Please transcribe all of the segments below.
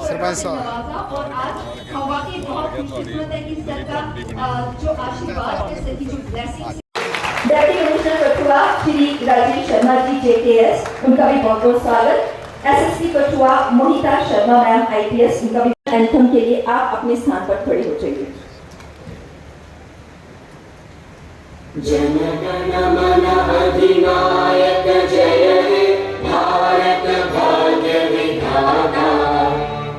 सरपंच साहब नवाजा और आज हम वाकई बहुत खुशकिस्मत है कि सर का जो आशीर्वाद है, सर की जो blessings. Deputy commissioner Kathua Shri Rajiv Sharma ji JKS, उनका भी बहुत बहुत स्वागत। SSP Kathua Mohita Sharma ma'am IPS, उनका भी एंथम के लिए आप अपने स्थान पर खड़े हो जाइए। जन गण मन अधिनायक जय हे भारत भाग्य विधाता,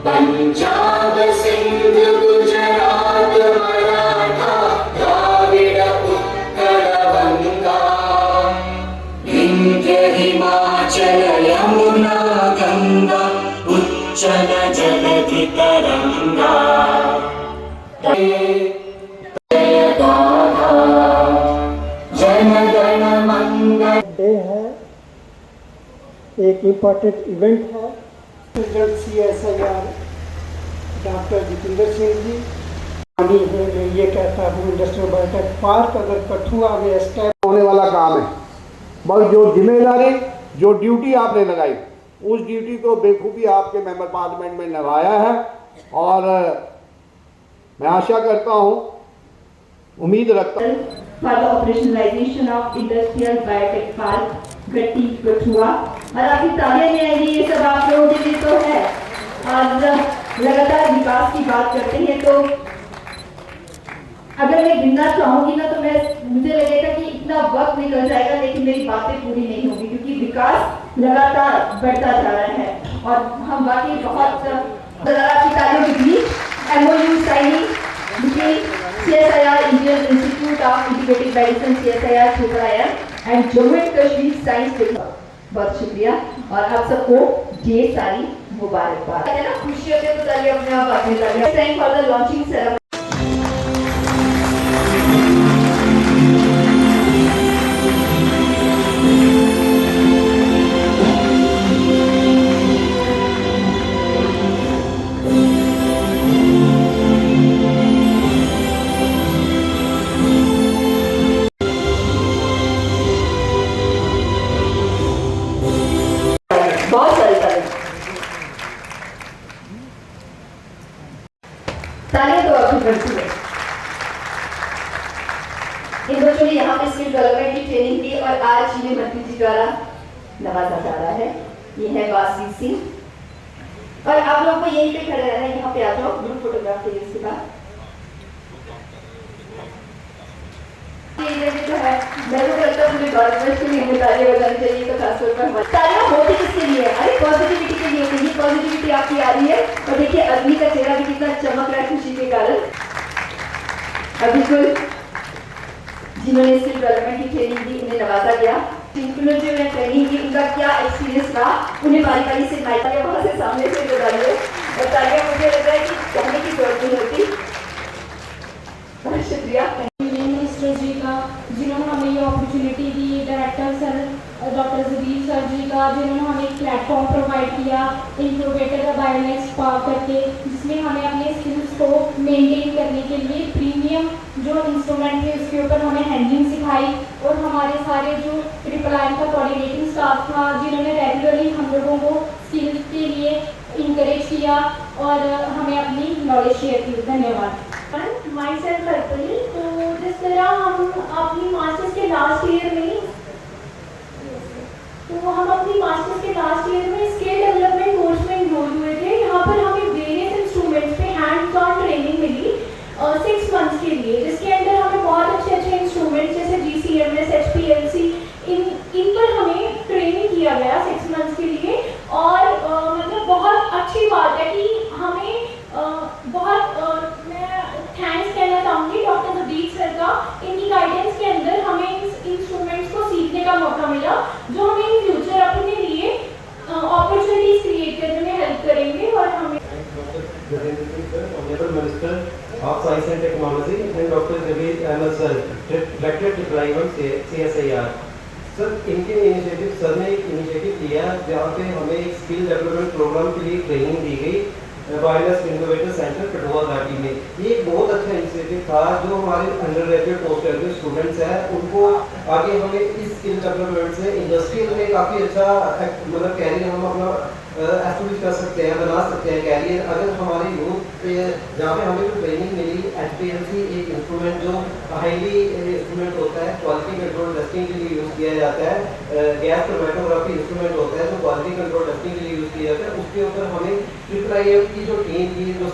पंजाब सिंध गुजरात मराठा द्राविड़ उत्कल बंगा, विंध्य हिमाचल यमुना गंगा उच्चल जलधि तरंगा। डे है, एक इम्पॉर्टेंट इवेंट है। President CSIR doctor Jitendra Singh ji है। मैं ये कहता हूँ इंडस्ट्रियल बायोटेक पार्क अगर कठुआ में एस्टैब्लिश होने वाला काम है, मगर जो जिम्मेदारी जो ड्यूटी आपने लगाई उस ड्यूटी को बेखूबी आपके मेंबर पार्लियामेंट में निभाया है। और मैं आशा करता हूँ, उम्मीद रखता हूँ for the operationalization of industrial biotech park गट्टी कठुआ। और आपकी तालियां नहीं आएंगी, ये सब आप लोगों के लिए तो है। और लगातार विकास की बात करते हैं तो अगर मैं गिनना चाहूंगी ना तो मुझे लगेगा कि इतना वक्त निकल जाएगा, लेकिन मेरी बातें पूरी नहीं होगी क्योंकि विकास लगातार बढ़ता जा रहा है। और हम वाकई बहुत की तालियों के बीच MOU signing between CSIR Indian Institute of Integrative Medicine CSIR Chhoprayam and Jammu and Kashmir Science Technology। बहुत शुक्रिया और आप सबको ढेर सारी मुबारकबाद। है ना, खुशी होती है तो तालियां अपने आप आती हैं। Thank for the launching ceremony। बहुत सारी तालियां तो आपकी बढ़ती है। इन बच्चों ने यहाँ पे स्किल डेवलपमेंट की ट्रेनिंग दी और आज इन्हें मंत्री जी द्वारा नवाजा जा रहा है। ये है वासी सिंह और आप लोग को यहीं पे खड़े रहना है। यहाँ पे आ जाओ, ग्रुप फोटोग्राफ के लिए इसके बाद जो है मैं तो लगता है मुझे भारतवर्ष के लिए तालियां बजानी चाहिए। तो खासतौर पर तालियां होती किसके लिए है? अरे पॉजिटिविटी के लिए। ये पॉजिटिविटी आपकी आ रही है और देखिए अग्नि का चेहरा भी कितना चमक रहा है खुशी के कारण। अब बिल्कुल जिन्होंने स्किल डेवलपमेंट की ट्रेनिंग दी उन्हें नवाजा गया। जिन्होंने जो ट्रेनिंग दी उनका क्या एक्सपीरियंस रहा उन्हें बारी बारी से तालियां वहां से सामने से बजाइए। और तालियां मुझे लग रहा है कि कहने की जरूरत नहीं होती। बहुत शुक्रिया मिनिस्टर जी का जिन्होंने हमें ये अपॉर्चुनिटी दी, director sir doctor Jabir sir ji का जिन्होंने हमें एक प्लेटफॉर्म प्रोवाइड किया इनक्यूबेटर का बायोनेक्स पावर करके, जिसमें हमें अपने स्किल्स को मेंटेन करने के लिए प्रीमियम जो इंस्ट्रूमेंट है उसके ऊपर हमें हैंडलिंग सिखाई। और हमारे सारे जो ट्रिपल का कोऑर्डिनेटिंग स्टाफ था जिन्होंने रेगुलरली हम लोगों को स्किल्स के लिए इंकरेज किया और हमें अपनी नॉलेज शेयर की। धन्यवाद। Myself Arpani. तो जिस तरह हम अपनी मास्टर्स के लास्ट ईयर में स्किल डेवलपमेंट कोर्स में इन्वॉल्व हुए थे। यहाँ पर हमें वेरियस इंस्ट्रूमेंट्स पे हैंड्स ऑन ट्रेनिंग मिली 6 मंथ्स के लिए, जिसके अंदर हमें बहुत अच्छे अच्छे इंस्ट्रूमेंट्स जैसे GCMS HPLC इन पर हमें ट्रेनिंग किया गया 6 मंथ्स के लिए। और मतलब बहुत अच्छी बात है कि हमें मैं थैंक्स कहना चाहूँगी डॉक्टर जबीर सर का। इनकी गाइडेंस के अंदर हमें इन इंस्ट्रूमेंट्स को सीखने का मौका मिला जो हमें इन फ्यूचर अपने लिए अपॉर्चुनिटीज क्रिएट करने में हेल्प करेंगे। और हमें Honorable Minister of Science and Technology and Dr. Jabir Ahmed sir, Director Deployment CSIR sir, इनके इनिशिएटिव सर ने एक इनिशिएटिव लिया जहाँ पे हमें एक स्किल डेवलपमेंट प्रोग्राम के लिए ट्रेनिंग दी गई वायरलेस इनोवेटर सेंटर कठुआ घाटी में। ये एक बहुत अच्छा इनिशिएटिव था जो हमारे under graduate post graduate students हैं उनको आगे हमें इस स्किल डेवलपमेंट से इंडस्ट्रियल में काफ़ी अच्छा मतलब कैरियर हम अपना एस्टेब्लिश कर सकते हैं, बना सकते हैं कैरियर। अगर हमारे यूथ पे जहाँ पे हमें जो ट्रेनिंग मिली, HPLC एक इंस्ट्रूमेंट जो हाईली इंस्ट्रूमेंट होता है, क्वालिटी कंट्रोल टेस्टिंग के लिए यूज़ किया जाता है, गैस क्रोमैटोग्राफी इंस्ट्रूमेंट होता है जो क्वालिटी कंट्रोल टेस्टिंग के लिए यूज़ किया जाता है, उसके ऊपर हमें IIIF की जो टीम की जो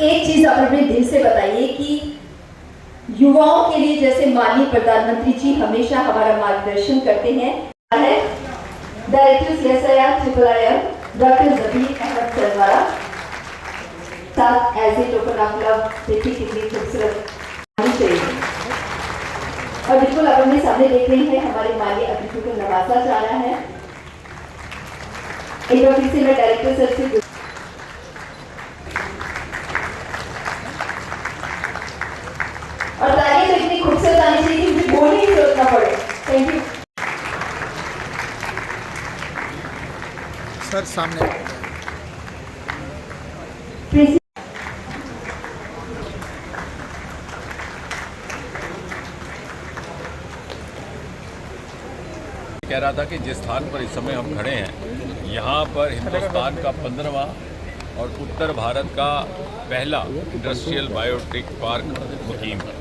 एक चीज आप अपने दिल से बताइए कि युवाओं के लिए जैसे माननीय प्रधानमंत्री जी हमेशा हमारा मार्गदर्शन करते हैं, है director CSIR IIIM doctor Jabir Ahmad sir द्वारा साथ as a token of love देखिए कितनी खूबसूरत होनी चाहिए। और बिल्कुल आप अपने सामने देख रहे हैं हमारे माननीय अतिथि को नवाजा जा रहा है। एक बार फिर से मैं डायरेक्टर सर से और ताकि तो इतनी खूबसूरत आनी चाहिए कि मुझे बोलने की जरूरत ना पड़े। Thank you sir. सामने कह रहा था कि जिस स्थान पर इस समय हम खड़े हैं, यहाँ पर हिंदुस्तान का 15वां और उत्तर भारत का पहला इंडस्ट्रियल बायोटेक पार्क मुकीम है।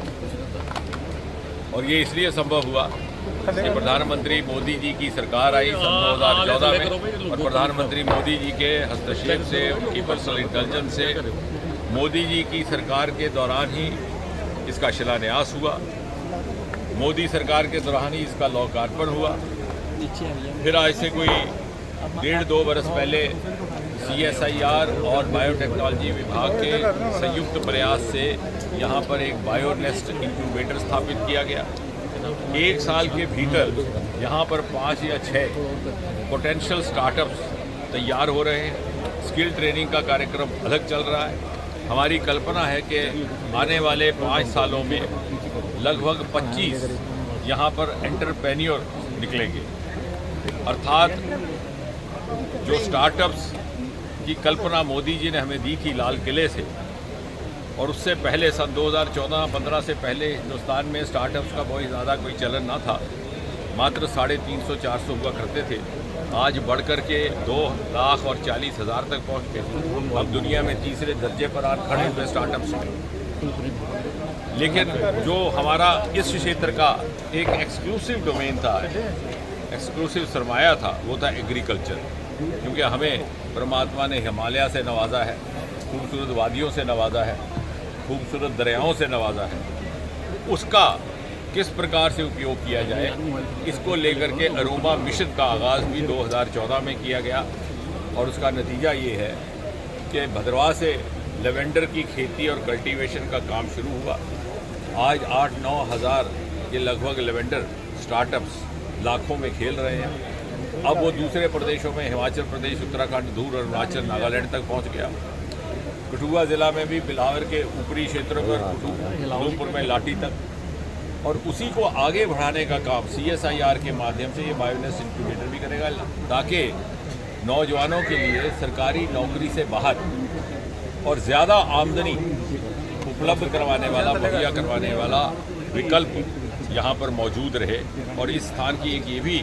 और ये इसलिए संभव हुआ कि प्रधानमंत्री मोदी जी की सरकार आई सन 2014 में, और प्रधानमंत्री मोदी जी के हस्तक्षेप से, उनकी पर्सनल इंटेलिजेंस से, मोदी जी की सरकार के दौरान ही इसका शिलान्यास हुआ। मोदी सरकार के दौरान ही इसका लोकार्पण हुआ। फिर आज से कोई 1.5-2 बरस पहले CSIR और बायोटेक्नोलॉजी विभाग के संयुक्त प्रयास से यहाँ पर एक बायोनेस्ट इंक्यूबेटर स्थापित किया गया। 1 साल के भीतर यहाँ पर 5 या 6 पोटेंशियल स्टार्टअप्स तैयार हो रहे हैं। स्किल ट्रेनिंग का कार्यक्रम अलग चल रहा है। हमारी कल्पना है कि आने वाले 5 सालों में लगभग 25 यहाँ पर एंटरप्रेन्योर निकलेंगे। अर्थात जो स्टार्टअप्स की कल्पना मोदी जी ने हमें दी थी लाल किले से, और उससे पहले सन 2014-15 से पहले हिंदुस्तान में स्टार्टअप्स का बहुत ज़्यादा कोई चलन ना था, मात्र 350-400 हुआ करते थे। आज बढ़कर के 2,40,000 तक पहुँच गए। अब दुनिया में तीसरे दर्जे पर आज खड़े हुए स्टार्टअप्स में। लेकिन जो हमारा इस क्षेत्र का एक एक्सक्लूसिव डोमेन था, एक्सक्लूसिव सरमाया था, वो था एग्रीकल्चर। क्योंकि हमें परमात्मा ने हिमालय से नवाजा है, खूबसूरत वादियों से नवाजा है, खूबसूरत दरियाओं से नवाजा है। उसका किस प्रकार से उपयोग किया जाए, इसको लेकर के अरोमा मिशन का आगाज़ भी 2014 में किया गया। और उसका नतीजा ये है कि भद्रवाह से लेवेंडर की खेती और कल्टीवेशन का काम शुरू हुआ। आज 8-9 हज़ार के लगभग लेवेंडर स्टार्टअप्स लाखों में खेल रहे हैं। अब वो दूसरे प्रदेशों में, हिमाचल प्रदेश, उत्तराखंड, दूर अरुणाचल, नागालैंड तक पहुंच गया। कठुआ ज़िला में भी बिलावर के ऊपरी क्षेत्रों पर, उधमपुर में लाठी तक, और उसी को आगे बढ़ाने का काम CSIR के माध्यम से ये बायोनेस्ट इंक्यूबेटर भी करेगा, ताकि नौजवानों के लिए सरकारी नौकरी से बाहर और ज़्यादा आमदनी उपलब्ध करवाने वाला, मुहैया करवाने वाला विकल्प यहाँ पर मौजूद रहे। और इस स्थान की ये भी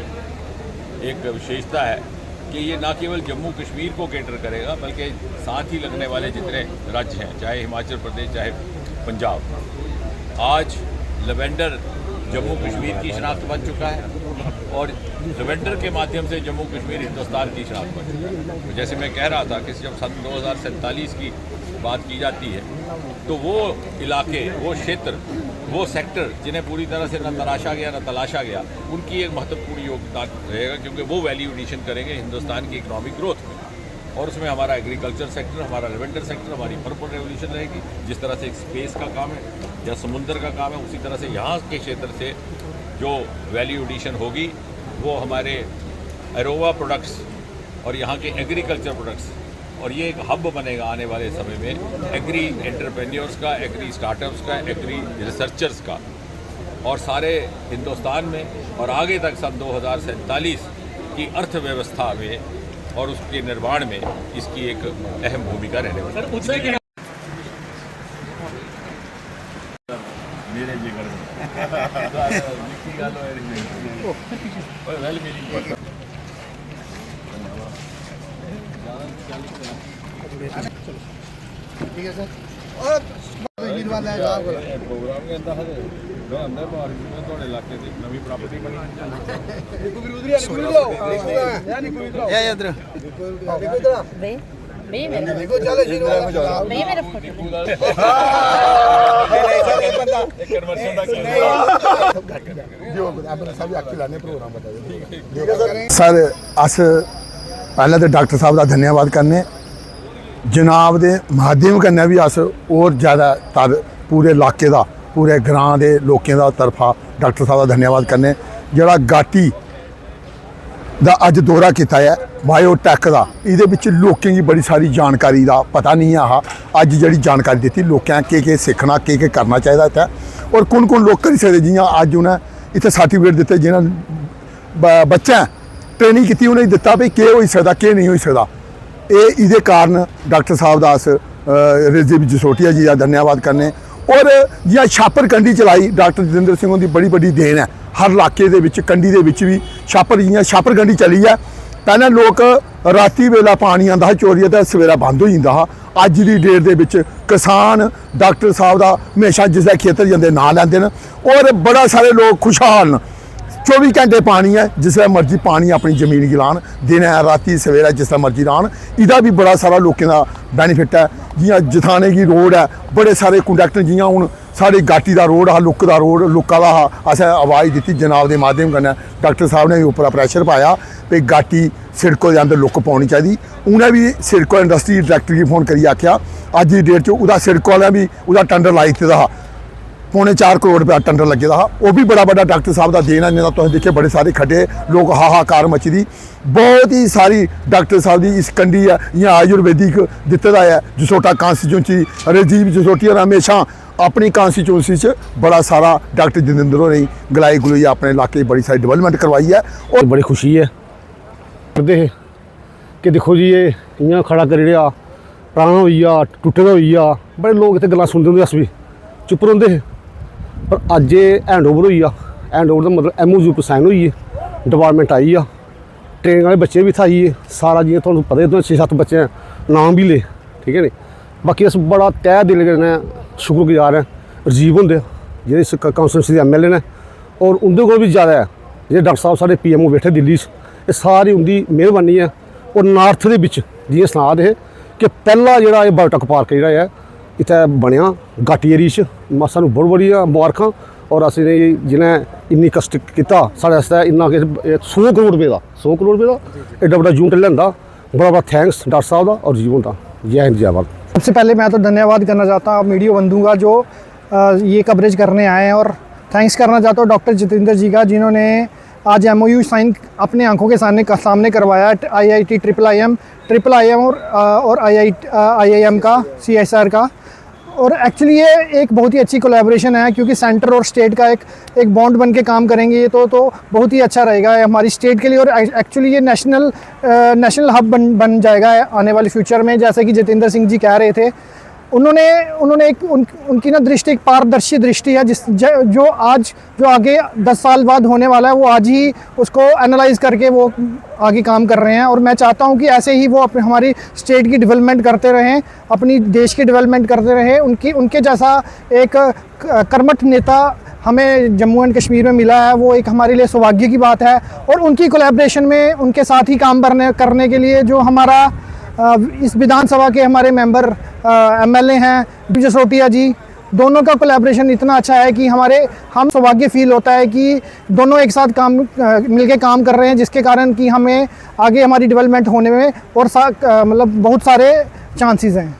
एक विशेषता है कि ये न केवल जम्मू कश्मीर को कैटर करेगा, बल्कि साथ ही लगने वाले जितने राज्य हैं, चाहे हिमाचल प्रदेश, चाहे पंजाब। आज लेवेंडर जम्मू कश्मीर की शनाख्त बन चुका है, और लेवेंडर के माध्यम से जम्मू कश्मीर हिंदुस्तान की शनाख्त बन चुका है। तो जैसे मैं कह रहा था कि जब सन 2047 की बात की जाती है, तो वो इलाके, वो क्षेत्र, वो सेक्टर जिन्हें पूरी तरह से न तराशा गया न तलाशा गया, उनकी एक महत्वपूर्ण योगदान रहेगा, क्योंकि वो वैल्यू एडिशन करेंगे हिंदुस्तान की इकोनॉमिक ग्रोथ में। और उसमें हमारा एग्रीकल्चर सेक्टर, हमारा लेवेंडर सेक्टर, हमारी पर्पल रेवोल्यूशन रहेगी। जिस तरह से एक स्पेस का काम है या समुद्र का काम है, उसी तरह से यहाँ के क्षेत्र से जो वैल्यू एडिशन होगी वो हमारे एरोवा प्रोडक्ट्स और यहाँ के एग्रीकल्चर प्रोडक्ट्स, और ये एक हब बनेगा आने वाले समय में एग्री एंटरप्रेन्योर्स का, एग्री स्टार्टअप्स का, एग्री रिसर्चर्स का, और सारे हिंदुस्तान में और आगे तक सन 2047 की अर्थव्यवस्था में और उसके निर्माण में इसकी एक अहम भूमिका रहने वाली है। मेरे जिगर में प्रोग्राम कहता है मैं हमने मार्केट में थोड़े इलाके दी नवी प्रॉपर्टी बनी सर अस पहले तो डॉक्टर साहब का धन्यवाद करने जनाब के माध्यम कन्नै भी अस और ज़्यादा तर पूरे इलाके का पूरे ग्रां के लोगों का तरफा डॉक्टर साहब का धन्यवाद करने जरा गाटी का अज दौरा किया है बायोटेक का ये लोगों की बड़ी सारी जानकारी का पता नहीं है अज जी जानकारी दी लोगों के सीखना के करना चाहिए इतना और कौन कौन लोग करी सकते जियां अज उन्हें इतने सर्टिफिकेट दिते जिन्हें बच्चे ट्रेनिंग की उन्हें दिता भी के हो सकता के नहीं हो सकता ये कारण डॉक्टर साहब का अस रिजवी जसोटिया जी का धन्यवाद करने और जियां छापर कंडी चलाई डॉक्टर जितेंद्र सिंह उनकी बड़ी बड़ी देन है हर इलाके के कंडी के भी छापर जियां छापर कंडी चली है पहले लोग राती वेला पानी आता चोरी तो सवेरा बंद हो जाता है अज की डेट के किसान डॉक्टर साहब का हमेशा जिसले खेतर जाते ना लेंदे न और बड़ा सारे लोग खुशहाल न 24 घंटे पानी है जिसले मर्जी पानी अपनी जमीन गी लान दिन है राती सवेरा जिसले मर्जी लान इहदा भी बड़ा सारा लोगों का बैनीफिट है जियां जथाने की रोड है बड़े सारे कंडक्टर जियां हुण साढ़ी गाटी का रोड हा लुक का रोड लुक्का का हा असें आवाज़ दी जनाब के माध्यम कन्नै डॉक्टर साहब ने उपर प्रैशर पाया भी गाटी सिड़कों के अंदर लुक पानी चाहिए उन्हें भी सिड़को इंडस्ट्री डायरैक्टर की फोन करियै आख्या अज की डेट च सिड़को वाले भी वह टेंडर लाई दित्ते दा हा ₹4.25 करोड़ टेंडर लगे दा वो भी बड़ा बड़ा डॉक्टर साहब का देना नहीं तुम देखे बड़े सारे खड्डे लोग हाहाकार मची दी बहुत ही सारी डॉक्टर साहब की इस कंडी है जियां आयुर्वेदिक दिते दा है जसोटा कॉन्स्टिट्यूंसी राजीव जसोटिया ने हमेशा अपनी कॉन्स्टिट्यूंसी बड़ा सारा डॉक्टर जितेंद्र होरें गलाई गलुई अपने इलाके बड़ी सारी डिवेलपमेंट करवाई है और बड़ी खुशी है करते कि देखो जी ये इं खड़ा करी रहा पुराना हो गया टुटे दा हो गया बड़े लोग इतने गल्लां सुनते होंगे अस भी चुप रौंदे हे पर अज हैंड ओवर हो गया हैंड ओवर का मतलब MOU पर साइन होई है डिपार्टमेंट आई आ ट्रेनिंग वाले बच्चे भी इत्थै आइए सारा जियां तुहानूं पता ही 6-7 बच्चे नाम भी ले ठीक है नी बाकी अस बड़ा तह दिल कन्नै शुक्रगुजार हैं राजीव होंदे जेह्ड़े इस काउंसिल दे MLA ने और उंदे कोल भी ज़्यादा है जेह्ड़े डॉक्टर साहब साढ़े PMO बैठे दिल्ली च ये सारी उंदी मेहरबानी है और नार्थ दे बिच जियां सना दे कि पहला जेह्ड़ा एह् बायोटेक पार्क जेह्ड़ा है इत्थै बनेआ घाटी एरिया च सानूं बड़ी बड़ियां मुबारखां और अस जिन्हें इन्नी कष्ट किया साढ़े आस्तै इन्ना कि 100 करोड़ रुपये का एड्डा बड़ा यूनिट लेंदा बड़ा बड़ा थैंक्स डॉक्टर साहब का और जीवन का जय हिंद जय भारत। सबसे पहले मैं तो धन्यवाद करना चाहता हूँ मीडिया बंधुओं का जो ये कवरेज करने आए हैं और थैंक्स करना चाहता हूँ डॉक्टर जितेंद्र जी का जिन्होंने आज MOU साइन अपने आंखों के सामने करवाया IIT IIM और IIM का CSR का और एक्चुअली ये एक बहुत ही अच्छी कोलैबोरेशन है क्योंकि सेंटर और स्टेट का एक बॉन्ड बन के काम करेंगे ये तो बहुत ही अच्छा रहेगा हमारी स्टेट के लिए और एक्चुअली ये नेशनल हब बन जाएगा आने वाले फ्यूचर में जैसे कि जितेंद्र सिंह जी कह रहे थे उन्होंने एक उनकी ना दृष्टि एक पारदर्शी दृष्टि है जो आगे 10 साल बाद होने वाला है वो आज ही उसको एनालाइज करके वो आगे काम कर रहे हैं और मैं चाहता हूं कि ऐसे ही वो हमारी स्टेट की डेवलपमेंट करते रहें अपनी देश की डेवलपमेंट करते रहें उनके जैसा एक कर्मठ नेता हमें जम्मू एंड कश्मीर में मिला है वो एक हमारे लिए सौभाग्य की बात है और उनकी कोलैबोरेशन में उनके साथ ही काम करने के लिए जो हमारा इस विधानसभा के हमारे मेंबर MLA हैं जसोटिया जी दोनों का कोलैबोरेशन इतना अच्छा है कि हम सौभाग्य फील होता है कि दोनों एक साथ मिलके काम कर रहे हैं जिसके कारण कि हमें आगे हमारी डेवलपमेंट होने में और मतलब बहुत सारे चांसेस हैं।